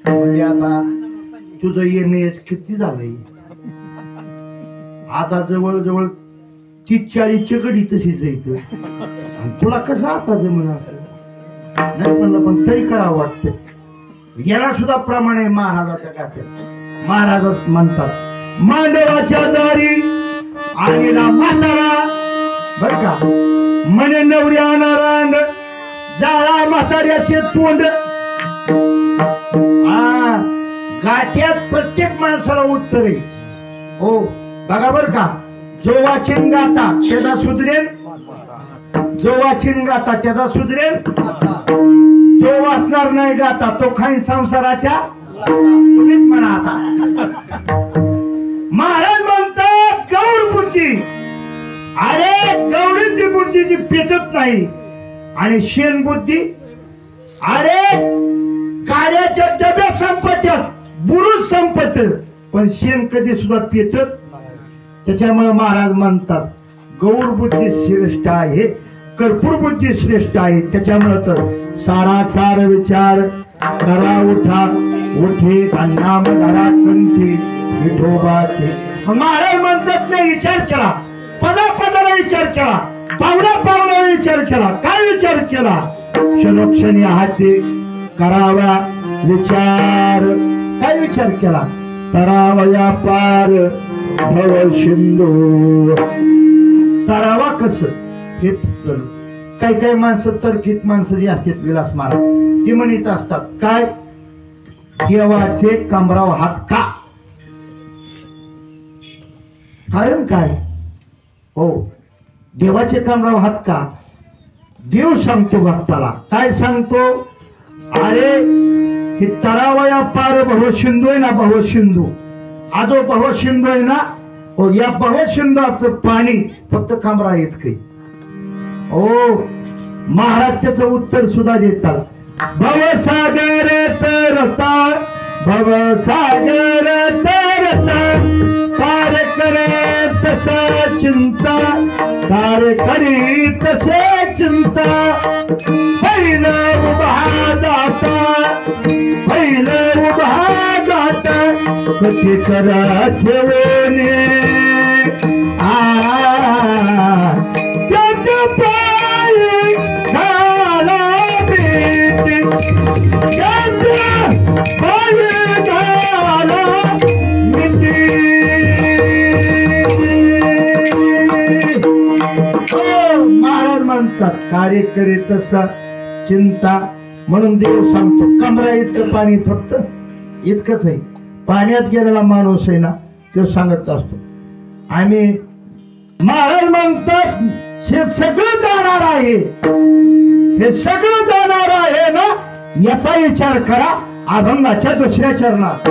म्हणजे आता तुझं MA किती झालंय? आता जवळ 30-40 गडी तशीच इथं. तुला कसं आता जमून असं नाही म्हणलं, पण तरी करावं वाटतं. याला सुद्धा प्रमाण आहे महाराजाच्या गाथ्यात. महाराज म्हणतात मांडवाच्या दारी आलेला म्हातारा बर का म्हणे नवऱ्यानं रांड जाळा म्हाताऱ्याचे तोंड. गाठ्यात प्रत्येक माणसाला उत्तर आहे. हो बघा बर का, जो वाचीन गाता त्याचा सुधरेल, जो वाचीन गाता त्याचा सुधरेल, जो वाचणार नाही गाता तो खाईन संसाराच्या. तुम्हीच म्हणा आता. महाराज म्हणतात गौर बुद्धी. अरे गौरीची बुद्धी जी पेटत नाही आणि शेण बुद्धी. अरे गाड्याच्या डब्यात संपत्यात बुरुज संपत पण शेण कधी सुद्धा पेटत. त्याच्यामुळे महाराज म्हणतात गौर बुद्धी श्रेष्ठ आहे, कर्पूर बुद्धी श्रेष्ठ आहे. त्याच्यामुळे तर सारासार विचार करा उठा उठे नाम धरा कंठी विठोबाचे. महाराज म्हणतात नाही विचार केला, पदापदाला विचार केला, पावला विचार केला. काय विचार केला? क्षणोक्षणी हाती करावा विचार. काय विचार केला? तरावया पार भव सिंधू. तरावा कसं हे काही माणसं तर्कित माणसं जी असतात विलास महाराज ती म्हणत असतात काय देवाचे कमराव हात का? कारण काय? हो देवाचे कमराव हात का? देव सांगतो भक्ताला. काय सांगतो? अरे हे तरावया पार भवसिंधू आहे ना, भवसिंधू आजो भवसिंधू आहे ना. हो या भवसिंधूचं पाणी फक्त कमरा येत काही. हो महाराज त्याचं उत्तर सुद्धा देतात. भवसागर तरता भवसागर तरता कार्य करे तसे चिंता कार्य करी तसे चिंता. पहिलं उभा जाता पहिलं उभा जाता कधी करा ठेवणे. त्याच्या पायी झाला भेट त्याच्या पायी झाला मिठी. महाराज म्हणतात कार्य करे तसा चिंता. म्हणून देव सांगतो कमरा इतकं पाणी फक्त इतकंच आहे. पाण्यात गेलेला माणूस आहे ना तो सांगत असतो आम्ही. महाराज म्हणतात हे सगळं जाणार आहे, हे सगळं जाणार आहे ना याचा विचार करा अभंगाच्या दुसऱ्या चरणात.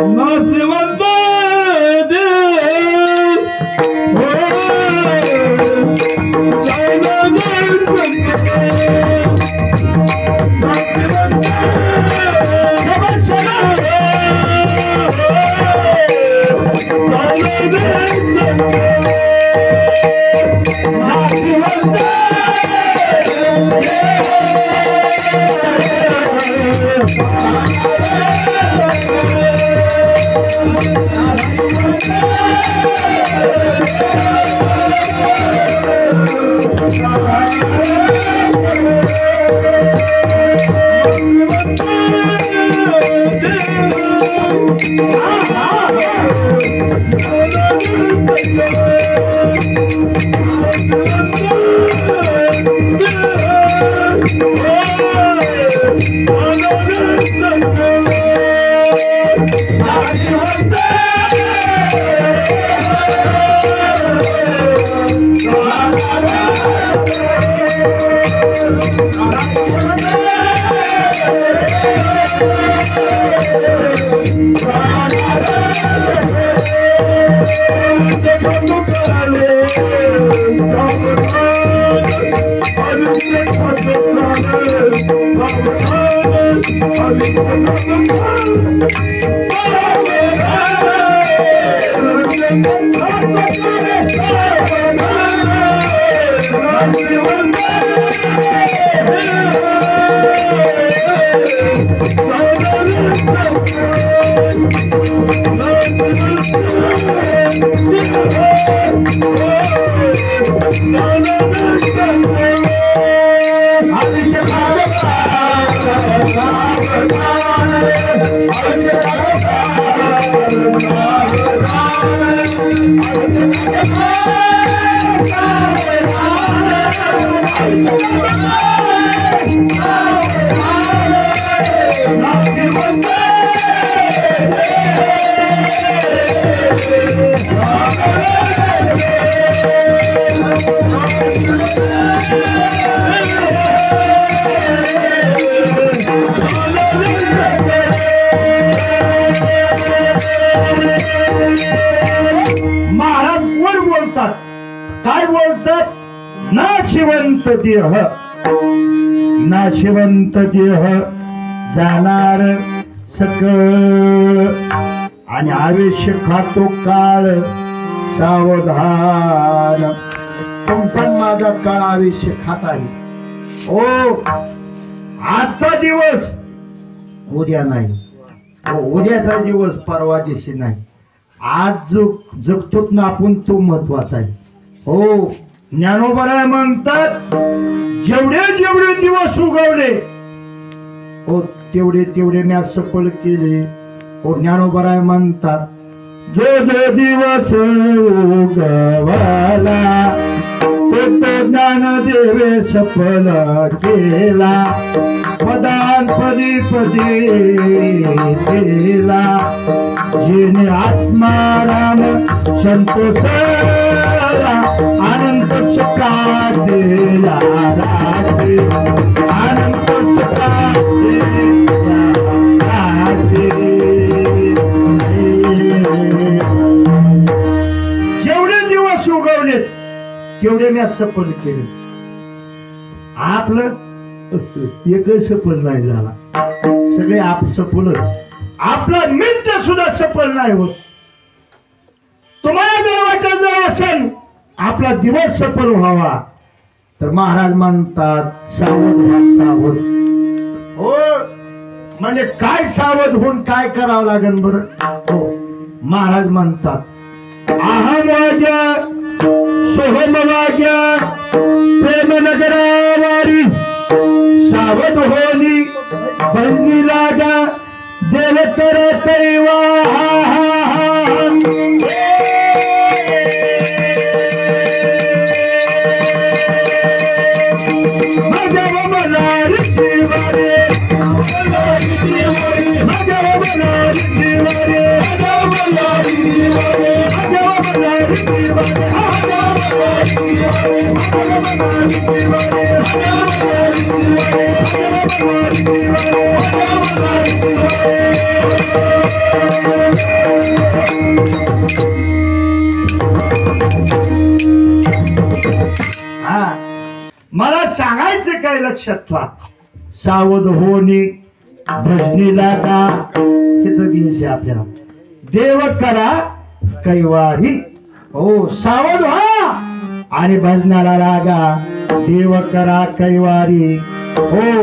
Thank you. महाराज कोण बोलतात, काय बोलतात? नाशिवंत देह, नाशिवंत देह जाणार सकळ, आणि आयुष्य खातो काळ सावधान. तुमचा माझा काळ आयुष्य खात आहे. ओ आजचा दिवस उद्या नाही, उद्याचा दिवस परवा दिवशी नाही. आज जो जगतोत ना आपण तो महत्वाचा आहे. हो, ज्ञानोबराय म्हणतात जेवढे जेवढे दिवस उगवले हो तेवढे तेवढे मी सफल केले. हो, ज्ञानोबराय म्हणतात जो जो दिवस उगवला तो तो ज्ञानदेवे सफल केला. पदान पदी पदी केला जेने आत्माराम संतोषला. अनंत सुखा दिला रात्री, अनंत सुखा दिला रात्री. जेवढे दिवस उगवलेत तेवढे मी सफल केले. आपलं एकही सफल नाही झाला, सगळे आप सफल. आपला मित्र सुद्धा सफल नाही होत. तुम्हाला जर वाटत जर असेल आपला दिवस सफल व्हावा तर महाराज म्हणतात सावध व्हा, सावध. हो, म्हणजे काय सावध होऊन काय करावं लागेल बरं? हो, महाराज म्हणतात अहम वाग्या सोहम वाग्या प्रेम नगरावारी सावध होली बंदी लागा देव कर कैवा. मला सांगायचं काय लक्षात ठेवा. सावध होणे भजनीला का तिथं घ्यायचे आपल्याला. देव करा कैवारी. हो, सावध व्हा आणि भजनाला लागा. देव करा कैवारी. हो,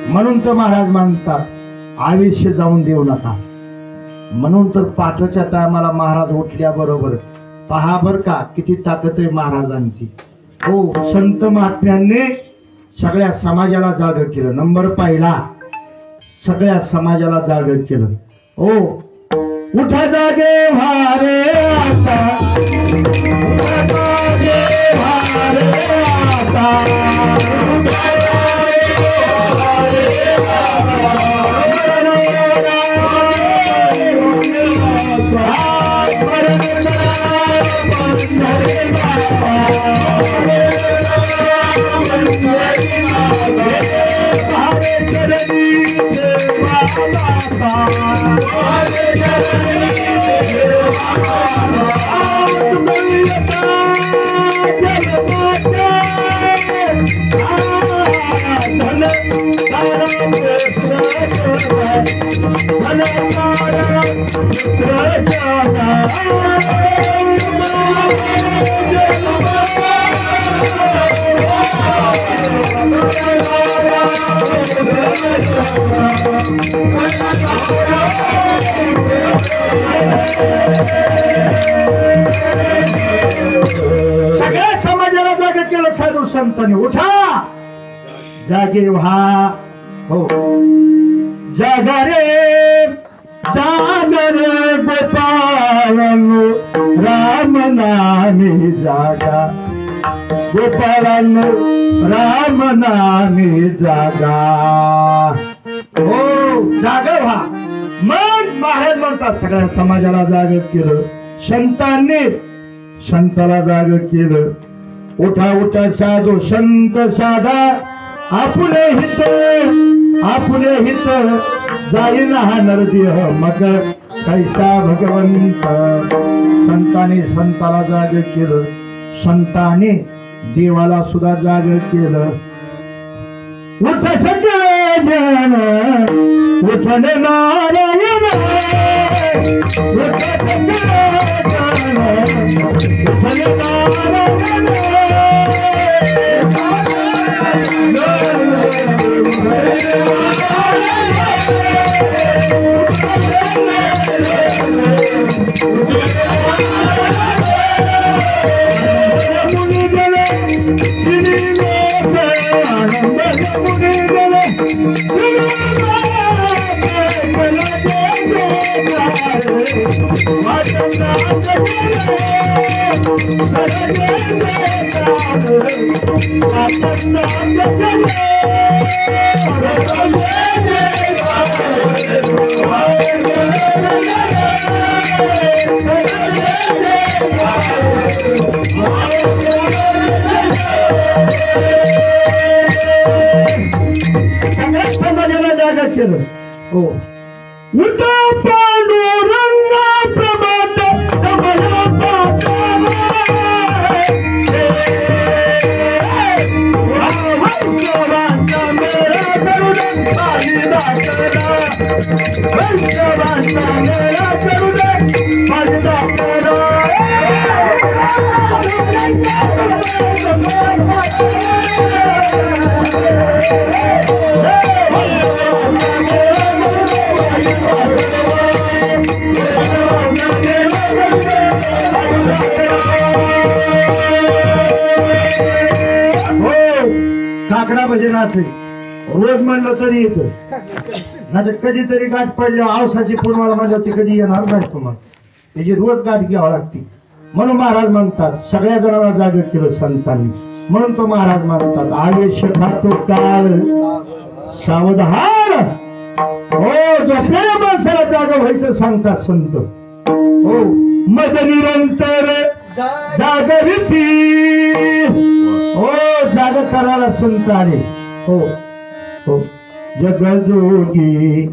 म्हणून तर महाराज म्हणतात आयुष्य जाऊन देऊ नका. म्हणून तर पाठच्या टायमाला महाराज उठल्या बरोबर पहा बर का किती ताकद आहे महाराजांची. हो, संत महात्म्यांनी सगळ्या समाजाला जागर केलं. नंबर पहिला, सगळ्या समाजाला जागर केलं. हो, उठा जागे भारे आता, उठा जागे भारे आता, उठा जागे सगळ्या समाजाला जागे केलं साधू संतांनी. उठा जागे व्हा. हो, जागा रे जागा रे गोपाल राम नामी जागा. गोपाळांनो राम नामे जागा. हो जागा व्हा. मग महाराज म्हणतात सगळ्या समाजाला जाग केलं. संताला जाग केलं. उठा उठा साधू संत साधा आपले हित जाईन हा नरदेह मग कैसा भगवंत. संतांनी संताला जाग केलं. संतांनी देवाला सुद्धा जाग केलं. उठ सगळे जन उठले नारायण. उठ सगळे जन उठले नारायण. हो उठ पांडुरंग प्रभात समया काकडा भजन असे रोज म्हणलं तरी येतं. नाही कधीतरी गाठ पडल्या आवसाची पूर्वाला माझ्या ती कधी येणार नाही तुम्हाला. त्याची रोज गाठ घ्यावं लागते. म्हणून महाराज म्हणतात सगळ्या जणांना जाग केलं संतांनी. म्हणून तो महाराज म्हणतात आयुष्य खातो काळ सावधान. हो दुसऱ्या माणसाला जाग व्हायचं सांगतात संत. हो मज निरंतर जागृती. हो जाग करायला संत आले. हो हो जगजोगी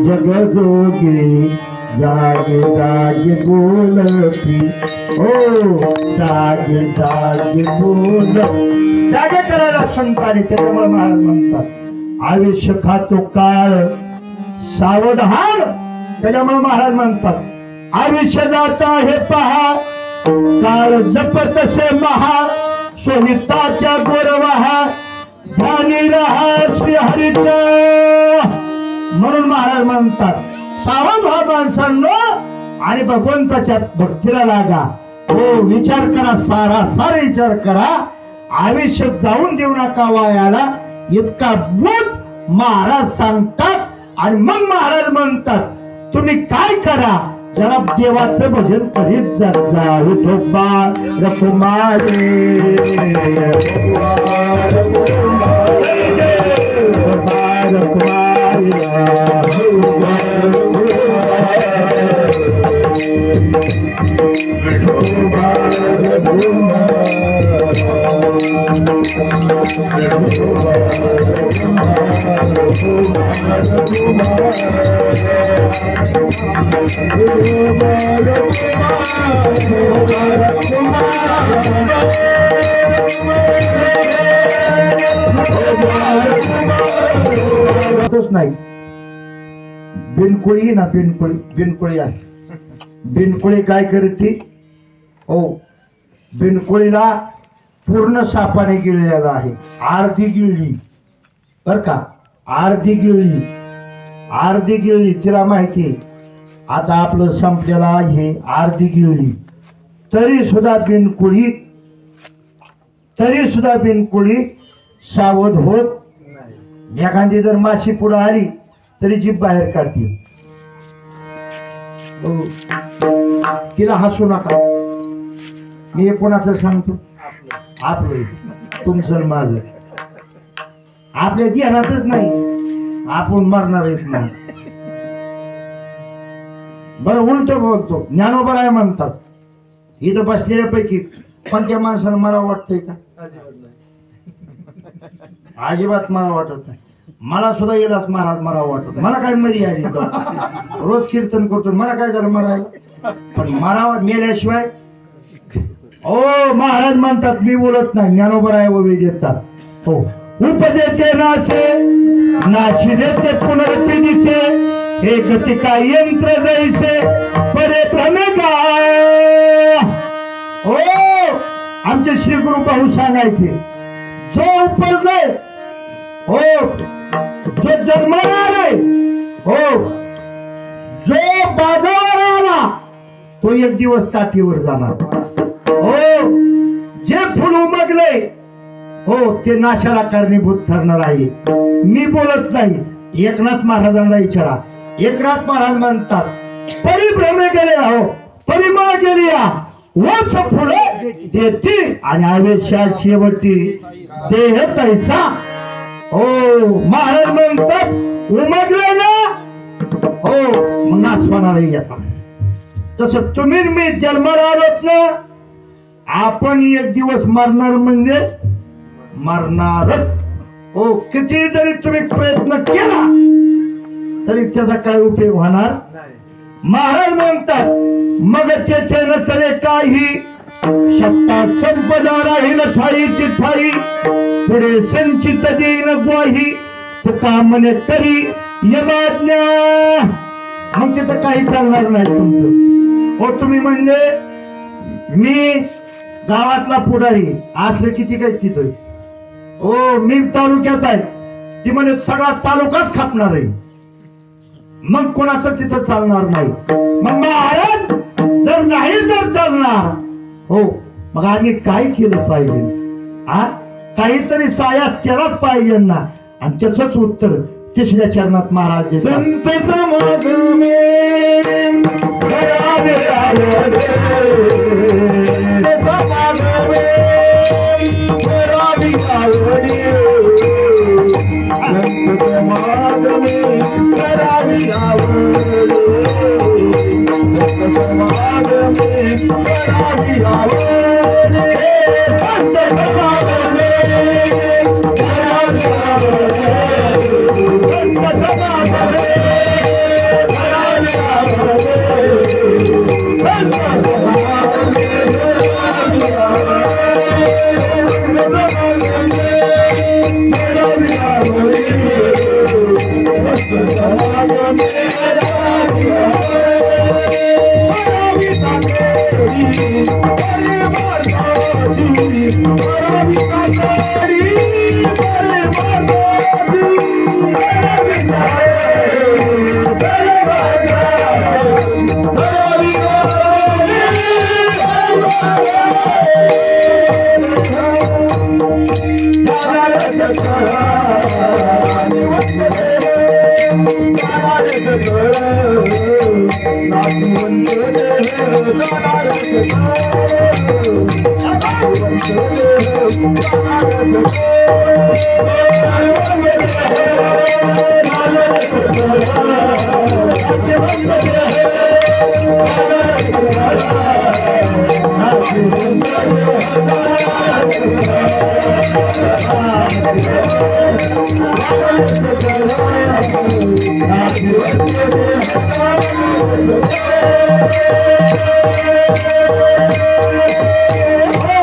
जागे जागे बोलती. हो जागे जागे बोल. जागे करायला संत आले. त्याच्यामुळे महाराज म्हणतात आयुष्य खातो काळ सावधान. त्याच्यामुळे महाराज म्हणतात आयुष्य जाता हे पहा काळ जपत से महा. सोहिताच्या गोरवाहा ध्यानी रहा श्री हरित. म्हणून महाराज म्हणतात सावध व्हा माणसांनो आणि भगवंताच्या भक्तीला लागा. हो विचार करा सारा विचार करा. आयुष्य जाऊन देऊ नका वायाला इतका बोध महाराज सांगतात. आणि मग महाराज म्हणतात तुम्ही काय करा जरा देवाचं भजन करीत जा. विठोबा रकुमारी नाही बिनकुळी ना बिनकुळी असते. बिनकुळी काय करते. हो बिनकुळीला पूर्ण सापाने गिळलेला आहे. अर्धी गिळली बर का. अर्धी गिळली तिला माहिती आता आपलं संपलेलं आहे. अर्धी गिळली तरी सुद्धा बिनकुळी सावध होत. एखादी जर माशी पुढे आली तरी जीभ बाहेर काढते. तिला हसू नका. मी कोणाचं सांगतो आपलं तुमचं आणि माझं आपल्या ध्यानातच नाही आपण मरणार आहेत नाही. बरं उलट बोलतो ज्ञानोबा आहे म्हणतात इथं बसलेल्यापैकी कोणत्या माणसाला मला वाटतंय का? अजिबात मला वाटत नाही. मला सुद्धा येलाच महाराज मला वाटत मला काय मरी आली रोज कीर्तन करतो मला काय झालं मरायला पण मरावा मेल्याशिवाय ओ महाराज म्हणतात मी बोलत नाही ज्ञानोबा आहे व देतात. हो उपदेते नाचे नाशी देते पुनरती दिसे हे गती काय यंत्र जैसे परे भ्रमे का. हो आमचे श्री गुरु भाऊ सांगायचे जो उपज आहे हो जो जन्मणार आहे हो जो बाजावर आला तो एक दिवस ताठीवर जाणार. हो जे फुल उमगले हो ते नाशाला कारणीभूत ठरणार आहे. मी बोलत नाही. एकनाथ महाराजांना विचारा. एकनाथ महाराज म्हणतात परिभ्रमे गेले हो परिमळ गेली वच फुले देती आणि आवेशा शेवटी देह तैसा. हो महाराज म्हणतात उमगले ना हो मग नाश होणार आहे याचा. तसं तुम्ही मी जन्माला आलोत ना आपण एक दिवस मरणार म्हणजे मरणारच. हो किती जरी तुम्ही प्रयत्न केला तरी त्याचा काय उपयोग होणार. महाराज म्हणतात मग तेथे न चले काही सत्ता संपदा राहील ठाईची ठाई पुढे संचित देईन ग्वाही तुका म्हणे तरी यमाज्ञा. मग तिथं काही चालणार नाही तुमचं. हो तुम्ही म्हणजे मी गावातला पुढारी असले किती काही तिथं हो मी तालुक्यात आहे ती म्हणजे सगळा तालुकाच खापणार आहे मग कोणाचं तिथं चालणार नाही. मग महाराज जर नाही जर चालणार हो मग आम्ही काय केलं पाहिजे. काहीतरी सायास केलाच पाहिजे ना. आणि त्याच उत्तर तिसऱ्या चरणात महाराज संत समाज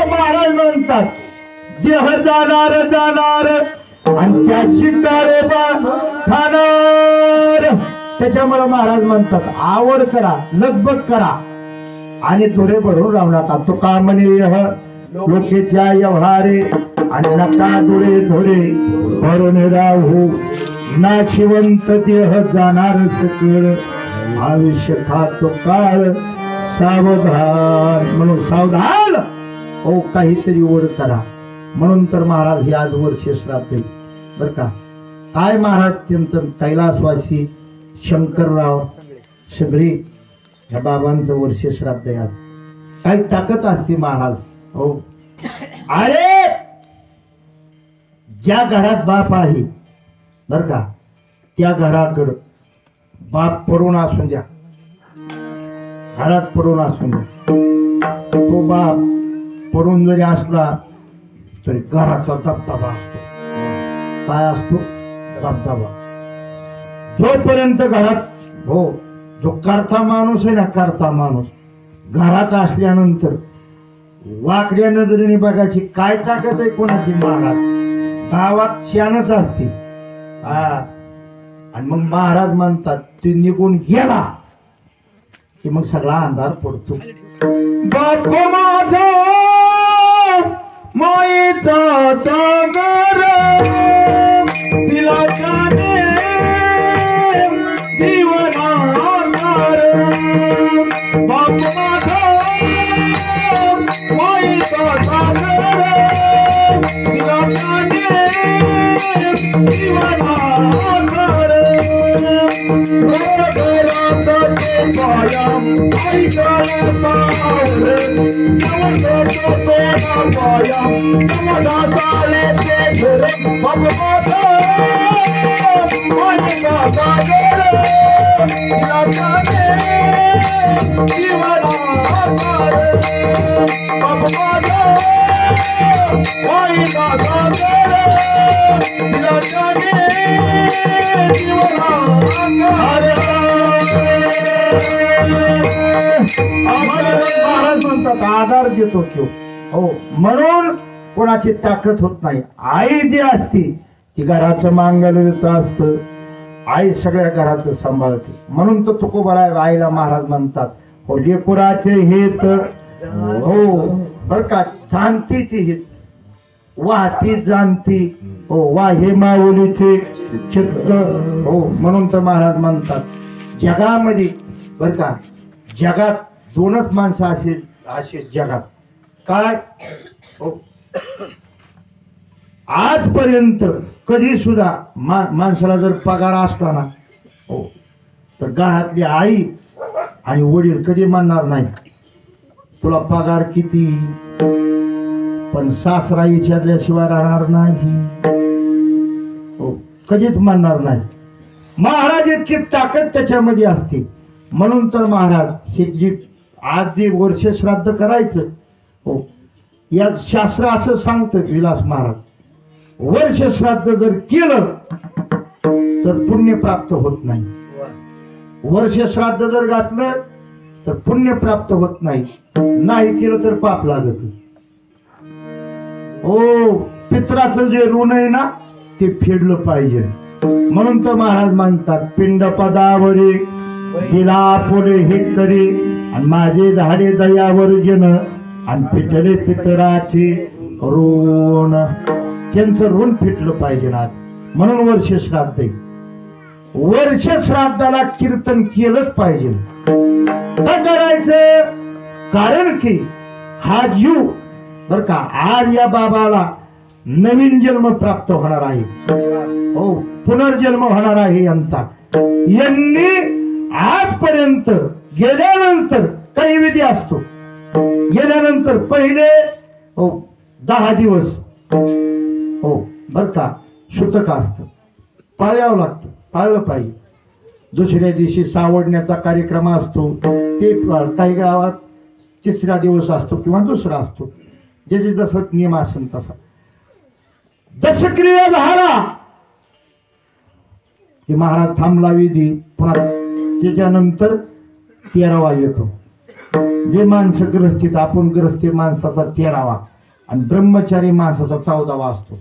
महाराज म्हणतात देह जाणार जाणार आणि त्याची काळे खाणार. त्याच्यामुळे महाराज म्हणतात आवड करा लगबग करा आणि थोडे भरून राहू नका. तो का म्हणे लोकेच्या व्यवहारे आणि नका डोळे थोडे भरून राहू नाशिवंत देह जाणार सकळ आयुष्य खातो काळ सावधान. म्हणून सावधान हो काहीतरी ओढ करा. म्हणून तर महाराज हे आज वर्ष श्राद्ध बर का. काय महाराज त्यांचं कैलासवासी शंकरराव सगळे ह्या बाबांचं वर्ष श्राद्ध आहे आज. काही ताकद असते महाराज हो. अरे ज्या घरात बाप आहे बर का, त्या घराकडं बाप पडून असून द्या, घरात पडून असून द्या, तो बाप पडून जरी असला तरी घराचा दबदबा असतो. काय असतो? दबदबा. जोपर्यंत घरात, हो, जो करता माणूस आहे ना, करता माणूस घरात असल्यानंतर वाकड्या नजरेने बघायची काय ताकद आहे कोणाची महाराज. गावात शानच असते. आणि मग महाराज म्हणतात ते निघून गेला की मग सगळा अंधार पडतो. बाप माझा मायेचा सागर तिला जाणे जीवनाधार. बाप माझा मायेचा सागर तिला जाणे जीवनाधार. महाराज म्हणतात आधार देतो तो. हो, म्हणून कोणाची ताकद होत नाही. आई जी असती ती घराचं मांगल्य असतं. आई सगळ्या घराचं सांभाळते. म्हणून तो तुकोबरा आईला महाराज म्हणतात हो लेकुराचे हे तर हो बर का जाणती ती हित वाहती जाणती. हो वाहे माऊलीचे चित्त. हो म्हणून तर महाराज म्हणतात जगामध्ये बर का, जगात दोनच माणसं असे जगात. काय? हो, आजपर्यंत कधी सुद्धा माणसाला जर पगार असला ना, हो, तर घरातली आई आणि वडील कधी म्हणणार नाही तुला पगार किती, पण सासरा विचारल्याशिवाय राहणार नाही. हो, कधीच म्हणणार नाही. महाराज इतकी ताकद त्याच्यामध्ये असते. म्हणून तर महाराज हे जी आज जे वर्ष श्राद्ध करायचं, हो, या शास्त्र असं सांगतं विलास महाराज, वर्ष श्राद्ध जर केलं तर पुण्य प्राप्त होत नाही. वर्ष श्राद्ध जर घातलं तर पुण्य प्राप्त होत नाही. नाही केलं तर पाप लागत. हो, पित्राचं जे ऋण आहे ना ते फेडलं पाहिजे. म्हणून तर महाराज म्हणतात पिंड पदावरी दिला पुढे हे करी आणि माझे झाडे दयावर जन आणि पिटले पितराचे ऋण. त्यांचं ऋण फिटलं पाहिजे आज. म्हणून वर्ष श्राद्ध आहे. वर्ष श्राद्धाला कीर्तन केलंच पाहिजे. काय करायचं? कारण की हा जीव बर का आज या बाबाला नवीन जन्म प्राप्त होणार आहे. हो, पुनर्जन्म होणार आहे यांचा. यांनी आजपर्यंत गेल्यानंतर काही विधी असतो. गेल्यानंतर पहिले हो 10 दिवस हो बर का सुतक असतं, पाळावं लागतं, पाळलं पाहिजे. दुसऱ्या दिवशी सावडण्याचा कार्यक्रम असतो. ते काही गावात तिसरा दिवस असतो किंवा दुसरा असतो. ज्याचे जसं नियम असेल तसा दशक्रिया झाला की महाराज थांबला विधी. पुन्हा त्याच्यानंतर 13वा येतो. जे माणसं ग्रस्तीत, आपण ग्रस्ती माणसाचा 13वा आणि ब्रह्मचारी माणसाचा 14वा असतो.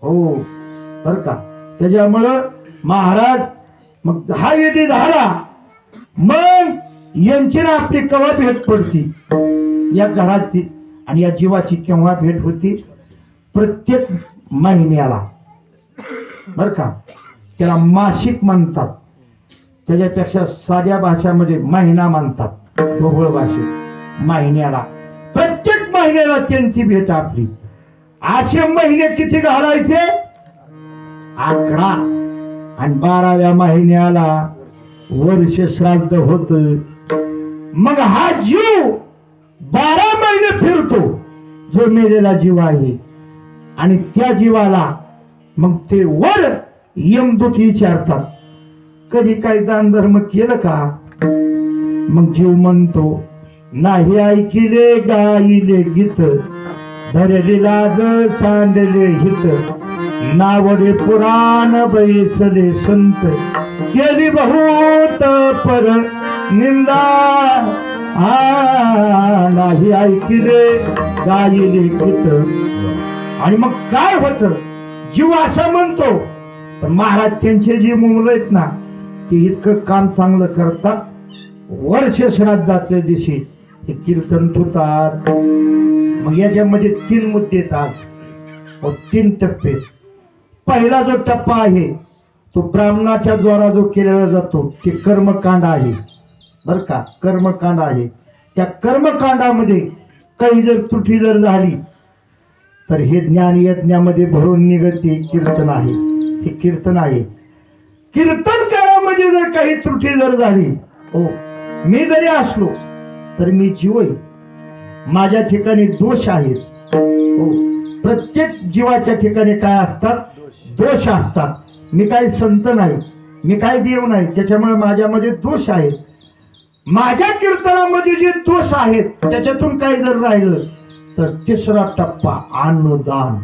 हो बर का. त्याच्यामुळं महाराज मग हा विधी झाला. मग यांची ना आपली केव्हा भेट पडती या घराची आणि या जीवाची केव्हा भेट होती? प्रत्येक महिन्याला बर का. त्याला मासिक म्हणतात. त्याच्यापेक्षा साध्या भाषामध्ये महिना म्हणतात. ढोबळ भाषेत महिन्याला, प्रत्येक महिन्याला त्यांची भेट आपली. असे महिने किती घालायचे? 11. आणि 12व्या महिन्याला वर्ष श्राद्ध होत. मग हा जीव 12 महिने फिरतो जो मेलेला जीव आहे. आणि त्या जीवाला मग ते वर यमदूत विचारतात कधी काही दान धर्म केलं का? मग जीव म्हणतो नाही ऐकिले गाईले गीत धरलेला ग सांडले हित नावडे पुराण बैसले संत केली बहुत पर निंदा नाही ऐकिले गाईले गीत. आणि मग काय होत जीव असं म्हणतो. पण महाराज त्यांचे जी मुलं आहेत ना ते इतकं काम चांगलं करतात. वर्ष श्राद्धाच्या दिवशी हे कीर्तन ठेवतात. मग याच्यामध्ये 3 मुद्दे येतात व 3 टप्पे. पहिला जो टप्पा आहे तो ब्राह्मणाच्या द्वारा जो केलेला जातो ते कर्मकांड आहे बर का. कर्मकांड आहे. त्या कर्मकांडामध्ये काही जर त्रुटी जर झाली तर हे ज्ञान यज्ञामध्ये भरून निघते कीर्तन आहे. हे कीर्तन आहे. कीर्तन काळामध्ये जर काही त्रुटी जर झाली हो मी जरी असलो तर मी जीव आहे. माझ्या ठिकाणी दोष आहेत. हो प्रत्येक जीवाच्या ठिकाणी काय असतात? दोष असतात. मी काही संत नाही, मी काही देव नाही, त्याच्यामुळे माझ्यामध्ये दोष आहेत. माझ्या कीर्तनामध्ये जे दोष आहेत त्याच्यातून काही जर राहिलं तर तिसरा टप्पा अन्नदान.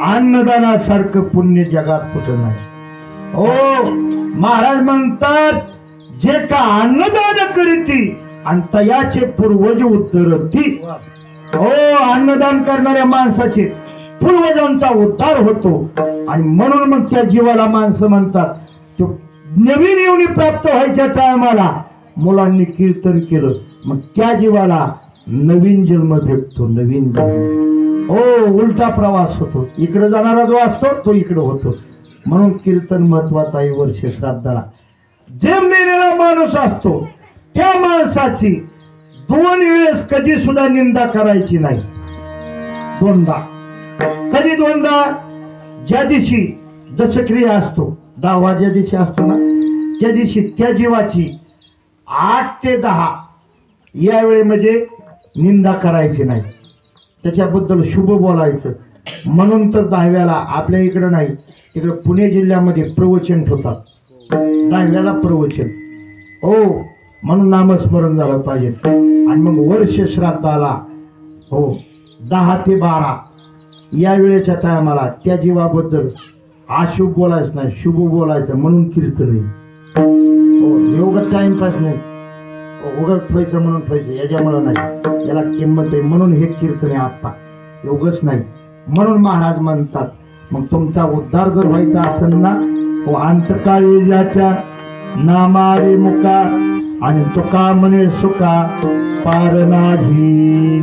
अन्नदानासारखं पुण्य जगात कुठं नाही. हो महाराज म्हणतात जे का अन्नदान करीती आणि तयाचे पूर्वज उद्धरती. हो अन्नदान करणाऱ्या माणसाचे पूर्वजांचा उद्धार होतो. आणि म्हणून मग त्या जीवाला माणसं म्हणतात जो नवीन येऊनी प्राप्त व्हायच्या टायमाला मुलांनी कीर्तन केलं मग त्या जीवाला नवीन जन्म भेटतो. नवीन जन्म. हो उलटा प्रवास होतो. इकडे जाणारा जो असतो तो इकडे होतो. म्हणून कीर्तन महत्वाचं आहे. वर्ष श्राद्धाला जे मेलेला माणूस असतो त्या माणसाची 2 वेळेस कधी सुद्धा निंदा करायची नाही. 2दा. कधी 2दा? ज्या दिवशी दशक्रिया असतो 10वा ज्या दिवशी असतो ना त्या दिवशी त्या जीवाची 8 ते 10 या वेळेमध्ये निंदा करायची नाही. त्याच्याबद्दल शुभ बोलायचं. म्हणून तर 10व्याला आपल्या इकडं नाही इकडं पुणे जिल्ह्यामध्ये प्रवचन ठेवतात. 10व्याला प्रवचन. हो म्हणून नामस्मरण झालं पाहिजे. आणि मग वर्ष श्राद्धाला हो 10 ते 12 या वेळेच्या टायमाला त्या जीवाबद्दल अशुभ बोलायचं नाही, शुभ बोलायचं. म्हणून कीर्तन हो योग टाइमपास नाही. उगाच पैसे म्हणून पैसे याच्यामुळे नाही. याला किंमत आहे म्हणून हे कीर्तन आहे. आता योगच नाही. म्हणून महाराज म्हणतात मग तुमचा उद्धार जर व्हायचा असेल ना हो अंतकाळी ज्याच्या नामारे मुका आणि तुका म्हणे सुका पार नाही.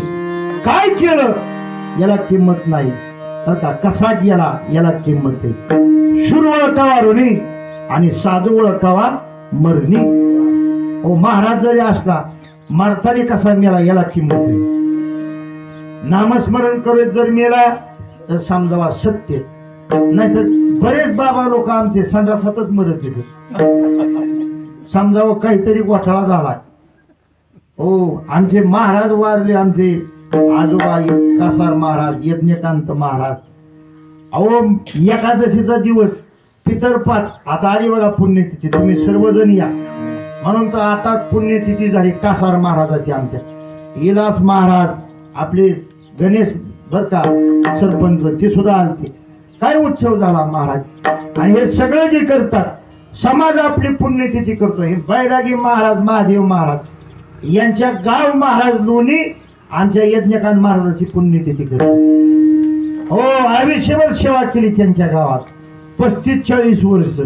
काय केलं याला किंमत नाही. कसा गेला याला किंमत आहे. शूर ओळखावा ऋणी आणि साधू ओळखावा मरणी. हो महाराज जरी असला मारताना कसा मेला याला किंमत आहे. नामस्मरण करत जर मेला तर समजावा सत्य. नाहीतर बरेच बाबा लोक आमचे संडासातच मरत येते. समजावं काहीतरी घोटाळा झाला. हो आमचे महाराज वारले. आमचे आजोबा कासार महाराज यज्ञकांत महाराज. अहो एकादशीचा दिवस पितरपाठ आता आली बघा पुण्यतिथी. तुम्ही सर्वजण या. म्हणून तर आता पुण्यतिथी झाली कासार महाराजाची. आमच्या इलास महाराज आपले गणेश बर का सरपंच ते सुद्धा आलते. काय उत्सव झाला महाराज. आणि हे सगळं जे करतात समाज आपली पुण्यतिथी करतो. हे बैरागी महाराज महादेव महाराज यांच्या गाव महाराज लोणी आमच्या यज्ञकांत महाराजाची पुण्यतिथी करतो. हो आयुष्यभर सेवा केली त्यांच्या गावात 35-40 वर्ष.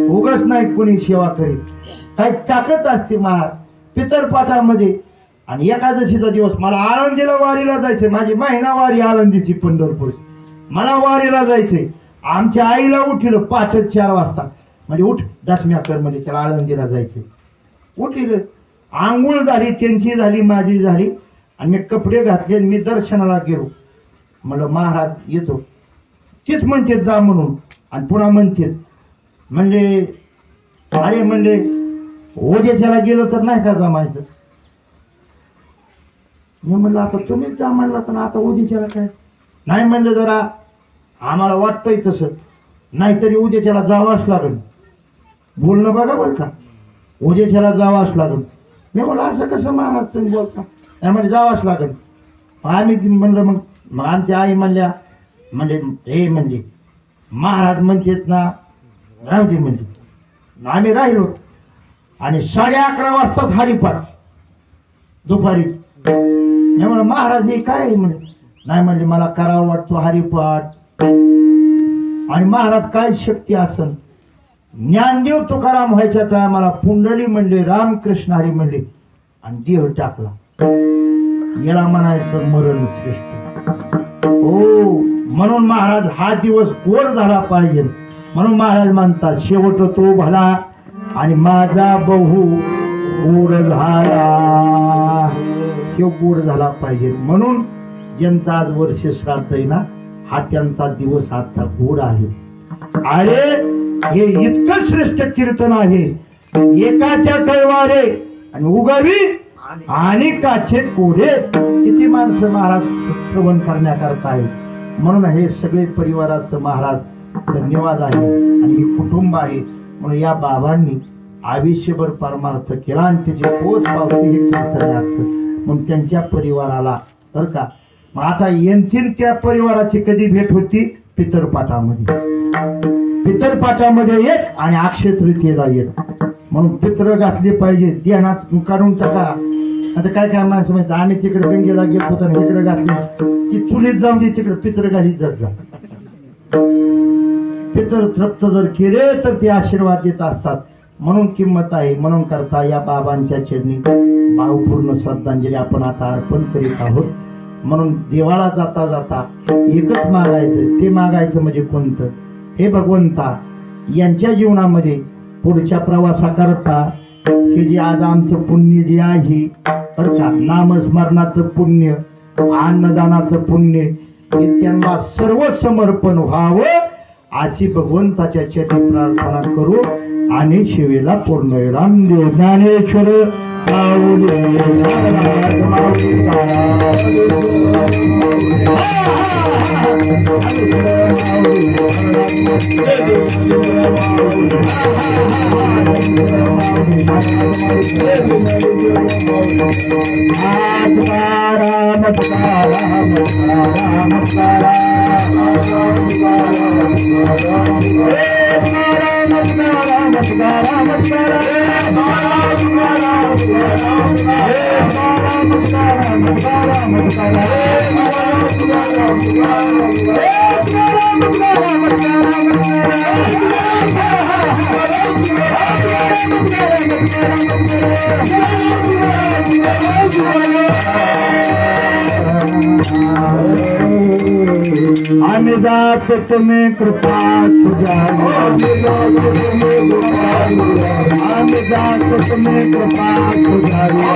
उगाच नाही कोणी सेवा करीत. काही ताकद असते महाराज पितरपाठामध्ये. आणि एकादशीचा दिवस मला आळंदीला वारीला जायचंय. माझी महिना वारी आळंदीची पंढरपूर. मला वारीला जायचंय. आमच्या आईला उठलं पहाटे 4 वाजता. म्हणजे उठ दसम्या कर म्हणजे त्याला आळंदीला जायचंय. उठलं आंघोळ झाली त्यांची झाली माझी झाली आणि मी कपडे घातले मी दर्शनाला गेलो. म्हणलं महाराज येतो. तेच म्हणते जा म्हणून आणि पुन्हा म्हणते म्हणजे अरे म्हणले उद्याच्याला गेलो तर नाही का जमायचं. मी म्हणलं आता तुम्हीच जा म्हणला तर आता उद्याच्याला काय नाही. म्हणलं जरा आम्हाला वाटतंय तसं, नाहीतरी उद्या त्याला जावंच लागेल. बोलणं बघा बरं का, उद्या त्याला जावंच लागेल. मी म्हणलं असं कसं महाराज तुम्ही बोलता, त्यामध्ये जावंच लागेल. आम्ही म्हणलं मग आमच्या आई म्हणल्या, हे म्हणजे महाराज म्हणतात ना राहू दे म्हणजे. आम्ही राहिलो आणि 11:30 वाजताच हरिपाठ दुपारी. मी म्हणलं महाराज हे काय म्हणे, नाही म्हणले मला करावं वाटतो हरिपाठ. आणि महाराज काय शक्ती असन, ज्ञानदेव तुकाराम व्हायच्या टायमाला पुंडली म्हणले, रामकृष्ण हरी म्हणले आणि देह टाकला. याला म्हणायचं मरण श्रेष्ठ. हो, म्हणून महाराज हा दिवस गोड झाला पाहिजे. म्हणून महाराज म्हणतात शेवट तो भला आणि माझा बहु गोड झाला. तो गोड झाला पाहिजे. म्हणून ज्यांचा आज वर्ष श्राद्ध आहे ना, हा त्यांचा दिवस आजचा गोड आहे. अरे हे इतकं श्रेष्ठ कीर्तन आहे. एकाच्या कैवारे आणि उगावी आणि काचे कोडे. किती माणसं महाराज श्रवण करण्याकरता आहे. म्हणून हे सगळे परिवाराचं महाराज धन्यवाद आहे आणि हे कुटुंब आहे. म्हणून या बाबांनी आयुष्यभर परमार्थ केला आणि त्याची पोच पावती हे कीर्तनाचं. म्हणून त्यांच्या परिवाराला बरं का, मग आता यांची त्या परिवाराची कधी भेट होती, पितरपाठामध्ये. पितरपाठामध्ये एक आणि अक्षय तृतीयेला एक. म्हणून पित्र घातले पाहिजे, ध्यानात काढून टाका. आता काय काय माणसं म्हणतात आम्ही तिकडे गंगेला गेलो होतो ना, इकडे घातली ती चुलीत जाऊन दे, तिकडे पित्र घालीत जात जा. पितर तृप्त जर केले तर ते आशीर्वाद देत असतात. म्हणून किंमत आहे. म्हणून करता या बाबांच्या चरणी भावपूर्ण श्रद्धांजली आपण आता अर्पण करीत आहोत. म्हणून देवाला जाता जाता एकच मागायचं. ते मागायचं म्हणजे कोणतं, हे भगवंता यांच्या जीवनामध्ये पुढच्या प्रवासाकरता हे जे आज आमचं पुण्य जे आहे तर का, नामस्मरणाचं पुण्य, अन्नदानाचं पुण्य, हे त्यांना सर्व समर्पण व्हावं अशी भगवंताच्या चरणी प्रार्थना करू आणि शिवेला पूर्ण रामदेव ज्ञानेश्वर आम्ही जात तुम्ही कृपा तुझ्यावी, आम्ही जात तुम्ही कृपा तुझ्यावी,